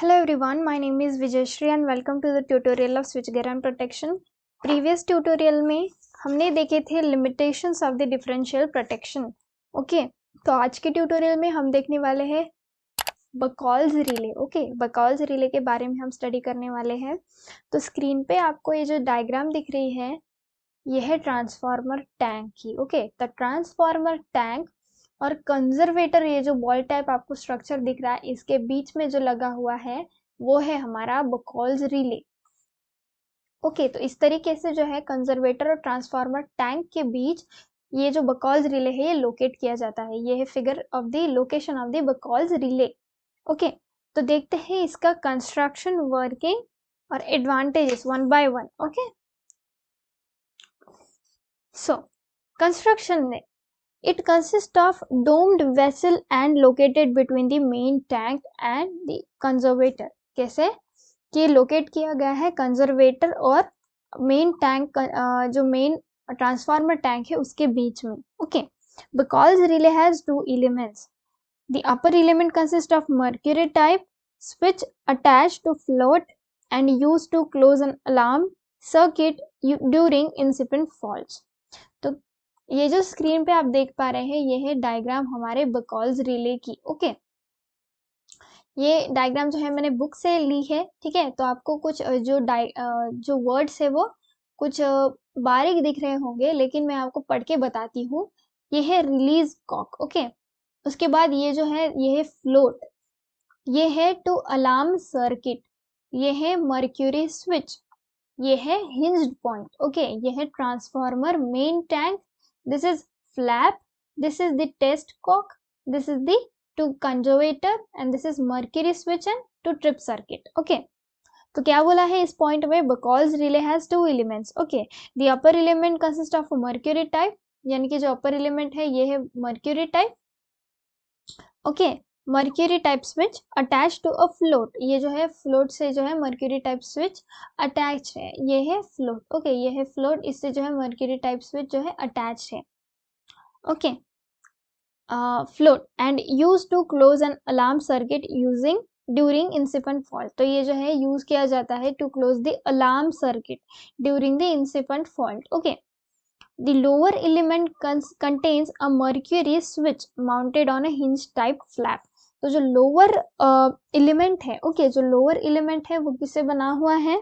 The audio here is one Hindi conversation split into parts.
Hello everyone, my name is Vijayshri and welcome to the tutorial of switchgear and protection. Previous tutorial में हमने देखे थे limitations of the differential protection. Okay, तो आज के tutorial में हम देखने वाले हैं बकॉल्स रिले. ओके, बकॉल्स रिले के बारे में हम स्टडी करने वाले हैं. तो स्क्रीन पे आपको ये जो डायग्राम दिख रही है ये है ट्रांसफार्मर टैंक की. ओके, तो ट्रांसफार्मर टैंक और कंजर्वेटर, ये जो बॉल टाइप आपको स्ट्रक्चर दिख रहा है, इसके बीच में जो लगा हुआ है वो है हमारा बकॉल्स रिले. ओके, तो इस तरीके से जो है कंजर्वेटर और ट्रांसफार्मर टैंक के बीच ये जो बकॉल्स रिले है ये लोकेट किया जाता है. ये है figure of the location of the Buchholz relay. Okay, तो देखते हैं इसका कंस्ट्रक्शन, वर्किंग और advantages one by one. Okay, so construction में it consists of domed vessel and located between the main tank and the conservator. कैसे कि लोकेट किया गया है कंजर्वेटर और मेन टैंक, जो मेन ट्रांसफार्मर टैंक है उसके बीच में. Okay, because relay has two elements. The upper element consists of mercury type switch attached to float and used to close an alarm circuit during incipient faults. तो ये जो स्क्रीन पे आप देख पा रहे हैं ये है डायग्राम हमारे बकॉल्स रिले की. ओके, ये डायग्राम जो है मैंने बुक से ली है. ठीक है, तो आपको कुछ जो वर्ड्स है वो कुछ बारीक दिख रहे होंगे, लेकिन मैं आपको पढ़ के बताती हूँ. ये है रिलीज कॉक. ओके, उसके बाद ये जो है ये है फ्लोट, ये है टू अलार्म सर्किट, ये है मर्क्यूरी स्विच, ये है हिंज्ड पॉइंट. ओके, ये है transformer main tank, this is flap, this is the test cock, this is the to conservator and this is mercury switch and to trip circuit. Okay, तो क्या बोला है इस पॉइंट में, because relay has two elements. Okay, the upper element consists of mercury type, यानी कि जो अपर एलिमेंट है ये है mercury type. Okay, mercury type switch attached to a float, ये जो है फ्लोट से जो है mercury type switch अटैच है, ये है फ्लोट. ओके, ये है फ्लोट, इससे जो है mercury type switch जो है अटैच है. Okay, float and use to close an alarm circuit using during incipient fault. तो ये जो है यूज किया जाता है to close the alarm circuit during the incipient fault. Okay, the lower element contains a mercury switch mounted on a hinge type flap. तो जो लोअर एलिमेंट है, ओके, जो लोअर एलिमेंट है वो किससे बना हुआ है,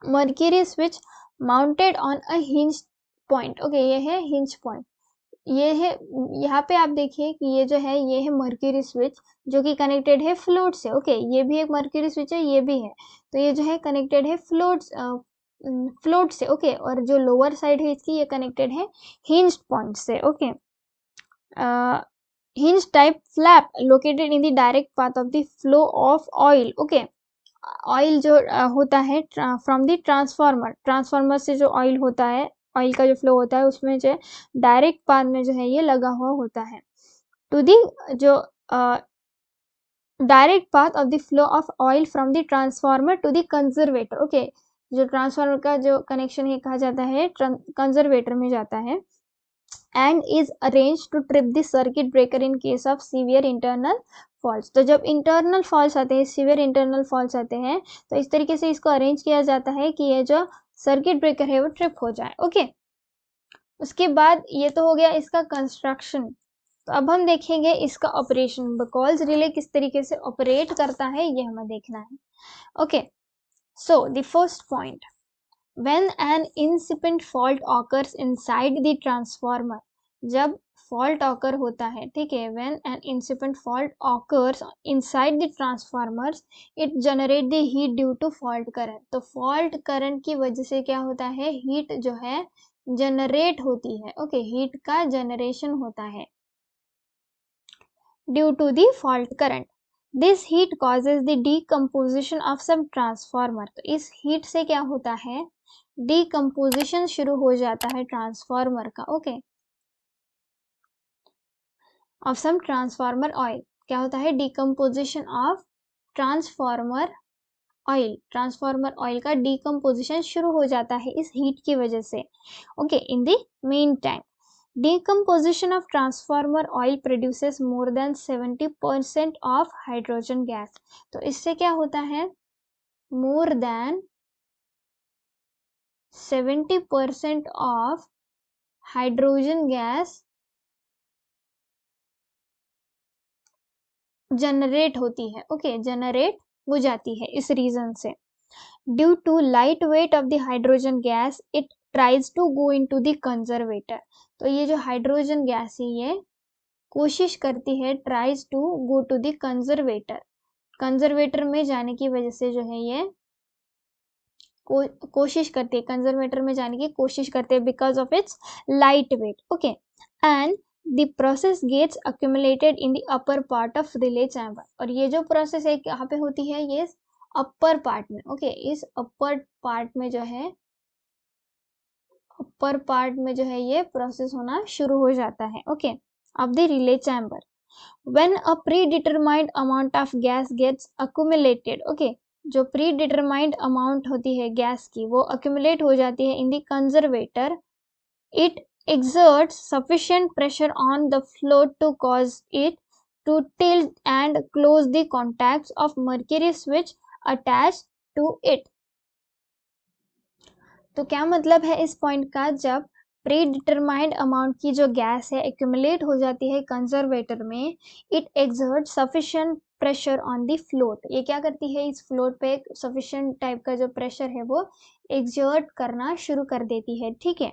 mercury switch mounted on a hinge point. Okay, ये है हिंज पॉइंट, ये है, यहाँ पे आप देखिए कि ये जो है ये है मर्क्यूरी स्विच जो कि कनेक्टेड है फ्लोट से. ओके, ये भी एक मर्क्यूरी स्विच है, ये भी है, तो ये जो है कनेक्टेड है फ्लोट से. ओके, और जो लोअर साइड है इसकी ये कनेक्टेड है हिंज पॉइंट से. Okay, hinge type flap located in the direct path of the flow of oil. Okay, oil जो होता है फ्रॉम द ट्रांसफार्मर से जो ऑयल होता है, ऑयल का जो फ्लो होता है उसमें जो डायरेक्ट पाथ में जो है ये लगा हुआ होता है. टू दी जो direct path of the flow of oil from the transformer to the conservator. Okay, जो ट्रांसफार्मर का जो कनेक्शन है कहा जाता है कंजर्वेटर में जाता है. And is arrange to trip the circuit breaker in case of severe internal faults. तो जब इंटरनल फॉल्ट्स आते हैं, सीवियर इंटरनल फॉल्ट्स आते हैं, तो इस तरीके से इसको अरेंज किया जाता है कि ये जो सर्किट ब्रेकर है वो ट्रिप हो जाए. ओके, उसके बाद ये तो हो गया इसका कंस्ट्रक्शन. तो अब हम देखेंगे इसका ऑपरेशन, बकॉल्स रिले किस तरीके से ऑपरेट करता है ये हमें देखना है. Okay, so the first point, when an incipient fault occurs inside the transformer, जब fault occur होता है, ठीक है, when an incipient fault occurs inside the transformers, it generate the heat due to fault current. तो fault current की वजह से क्या होता है, heat जो है generate होती है. ओके, heat का generation होता है due to the fault current. This heat causes the decomposition of some transformer. तो इस heat से क्या होता है, decomposition शुरू हो जाता है ट्रांसफार्मर का. Okay, of some transformer oil. क्या होता है, decomposition of transformer oil. Transformer oil का decomposition शुरू हो जाता है इस heat की वजह से. Okay, in the main tank. Decomposition of transformer oil produces more than 70% of hydrogen gas. तो इससे क्या होता है, more than 70% of hydrogen gas generate होती है, ओके, जनरेट हो जाती है इस रीजन से. Due to light weight of the hydrogen gas it tries to go into the conservator. तो ये जो हाइड्रोजन गैस है ये कोशिश करती है, tries to go to the conservator. Conservator में जाने की वजह से जो है ये कोशिश करती है, कंजर्वेटर में जाने की कोशिश करते हैं because of its light weight, okay. And the process gets accumulated in the upper part of relay chamber. और ये जो प्रोसेस है यहाँ पे होती है, ये अपर पार्ट में, ओके, इस अपर पार्ट में जो है, अपर पार्ट में जो है ये प्रोसेस होना शुरू हो जाता है, okay, of the relay chamber. When a predetermined amount of gas gets accumulated, okay, जो प्री डिटरमाइंड अमाउंट होती है गैस की वो अक्यूमुलेट हो जाती है in the conservator. It exerts sufficient pressure on the float to cause it to tilt and close the contacts of mercury switch attached to it. तो क्या मतलब है इस पॉइंट का, जब प्री डिटरमाइंड अमाउंट की जो गैस है एक्यूमुलेट हो जाती है कंजर्वेटर में, it exert sufficient pressure on the float. ये क्या करती है, इस फ्लोट पे एक सफिशिएंट टाइप का जो प्रेशर है वो एक्सर्ट करना शुरू कर देती है, ठीक है,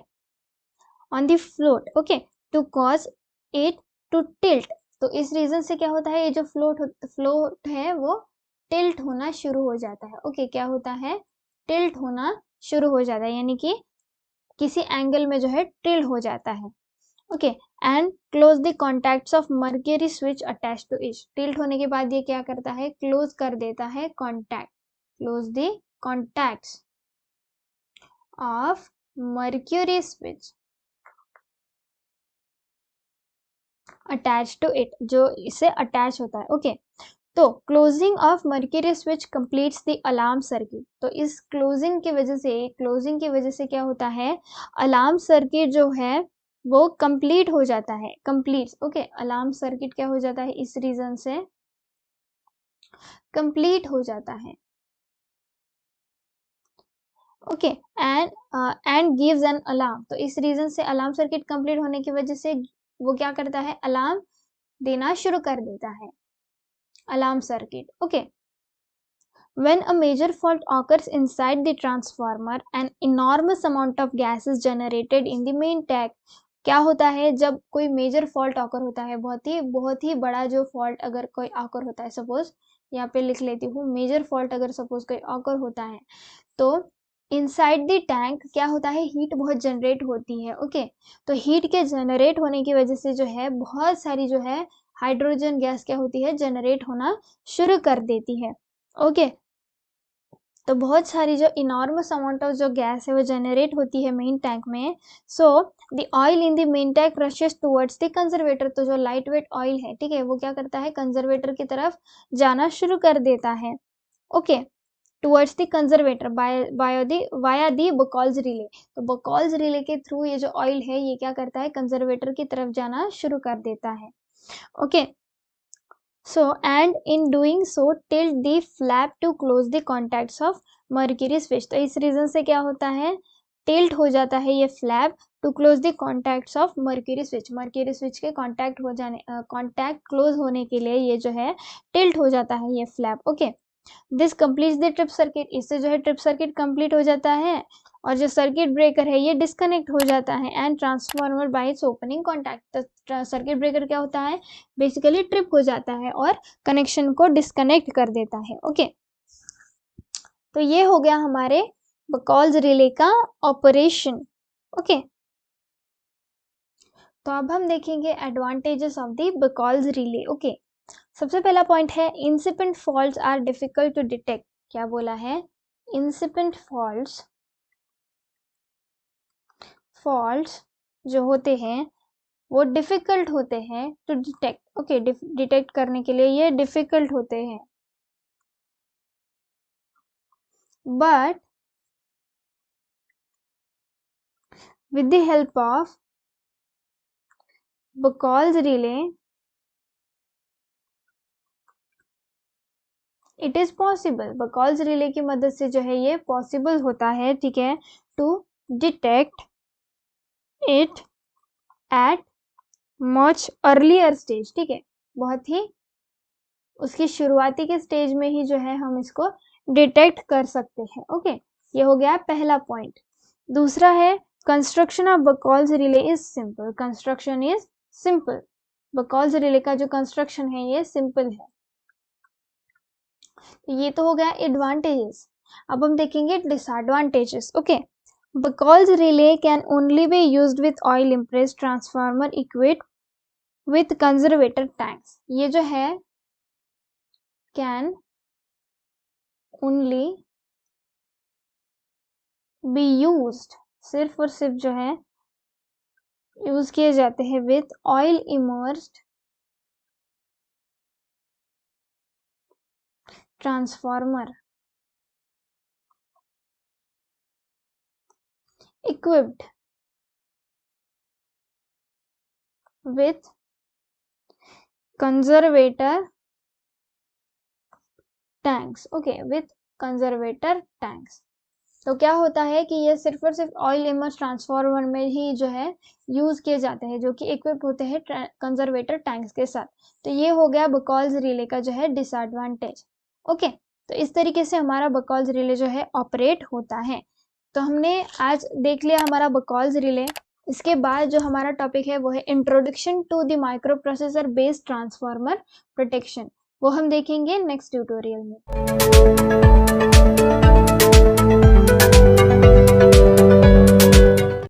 on the float, okay, to cause it to tilt. तो इस रीजन से क्या होता है, ये जो फ्लोट है वो टिल्ट होना शुरू हो जाता है, ओके, क्या होता है, टिल्ट होना शुरू हो जाता है, यानी कि किसी एंगल में जो है टिल्ट हो जाता है, okay. And close the contacts of mercury switch attach to it. Tilt होने के बाद ये क्या करता है, क्लोज कर देता है contact, close the contacts of mercury switch attach to it, जो इसे अटैच होता है, ओके. तो closing of mercury switch completes the alarm circuit. तो इस क्लोजिंग की वजह से क्या होता है, अलार्म सर्किट जो है वो कंप्लीट हो जाता है, कंप्लीट, ओके, अलार्म सर्किट क्या हो जाता है, इस रीजन से कंप्लीट हो जाता है, okay. And gives an alarm. तो इस रीजन से अलार्म सर्किट कंप्लीट होने की वजह से वो क्या करता है, अलार्म देना शुरू कर देता है, alarm circuit, okay. When a major fault occurs inside the transformer, an enormous amount of gas is generated in the main tank. क्या होता है, जब कोई मेजर फॉल्ट ऑकर होता है, बहुत ही बड़ा जो फॉल्ट अगर कोई ऑकर होता है, सपोज यहाँ पे लिख लेती हूँ, मेजर फॉल्ट अगर सपोज कोई ऑकर होता है, तो इनसाइड द टैंक क्या होता है, हीट बहुत जनरेट होती है, ओके. तो हीट के जनरेट होने की वजह से जो है बहुत सारी जो है हाइड्रोजन गैस क्या होती है, जनरेट होना शुरू कर देती है, ओके. तो बहुत सारी जो इनॉर्मस अमाउंट ऑफ जो गैस है वो जनरेट होती है मेन टैंक में. So the oil in the main tank rashes towards the conservator. तो जो लाइट वेट ऑयल है, ठीक है, वो क्या करता है, कंजर्वेटर की तरफ जाना शुरू कर देता है, okay, towards the conservator via the Buchholz relay. तो बकॉल्स रिले के थ्रू ये जो ऑयल है ये क्या करता है, कंजर्वेटर की तरफ जाना शुरू कर देता है, okay. So and in doing so tilt the flap to close the contacts of mercury switch. तो इस रीजन से क्या होता है, टिल्ट हो जाता है ये flap to close the contacts of mercury switch. Mercury switch के कॉन्टैक्ट क्लोज होने के लिए ये जो है टिल्ट हो जाता है ये flap, okay. This completes the trip circuit. इससे जो है ट्रिप सर्किट कंप्लीट हो जाता है और जो सर्किट ब्रेकर है ये डिस्कनेक्ट हो जाता है. And transformer bye it's opening contact. तो सर्किट ब्रेकर क्या होता है, बेसिकली ट्रिप हो जाता है और कनेक्शन को डिस्कनेक्ट कर देता है, ओके. तो ये हो गया हमारे बकॉल्स रिले का ऑपरेशन, ओके. तो अब हम देखेंगे advantages of the Buchholz relay, okay. सबसे पहला पॉइंट है incipient faults are difficult to detect. क्या बोला है, इंसिपेंट फॉल्ट्स जो होते हैं वो डिफिकल्ट होते हैं टू डिटेक्ट, ओके, डिटेक्ट करने के लिए ये डिफिकल्ट होते हैं. But with the help of Buchholz relay it is possible, Buchholz relay की मदद से जो है ये पॉसिबल होता है, ठीक है, to detect it at much earlier stage, ठीक है, बहुत ही उसकी शुरुआती के स्टेज में ही जो है हम इसको डिटेक्ट कर सकते हैं। ओके, ये हो गया पहला पॉइंट। दूसरा है construction of Buchholz relay is simple, construction is simple, Buchholz relay का जो कंस्ट्रक्शन है ये सिंपल है। तो ये तो हो गया एडवांटेजेस। अब हम देखेंगे disadvantages. Okay, Buchholz relay can only be used with oil impressed transformer equipped with conservator tanks. ये जो है कैन ओनली बी यूज्ड, सिर्फ और सिर्फ जो है यूज किए जाते हैं with oil immersed transformer equipped with conservator tanks। Okay, with conservator tanks। तो क्या होता है कि ये सिर्फ और सिर्फ ऑयल इमर्स ट्रांसफार्मर में ही जो है यूज किए जाते हैं, जो कि इक्विप होते हैं कंजर्वेटर टैंक्स के साथ। तो ये हो गया बकॉल्स रिले का जो है डिसएडवांटेज। ओके, तो इस तरीके से हमारा बकॉल्स रिले जो है ऑपरेट होता है। तो हमने आज देख लिया हमारा बकॉल्स रिले। इसके बाद जो हमारा टॉपिक है वो है introduction to the microprocessor based transformer protection, वो हम देखेंगे नेक्स्ट ट्यूटोरियल में।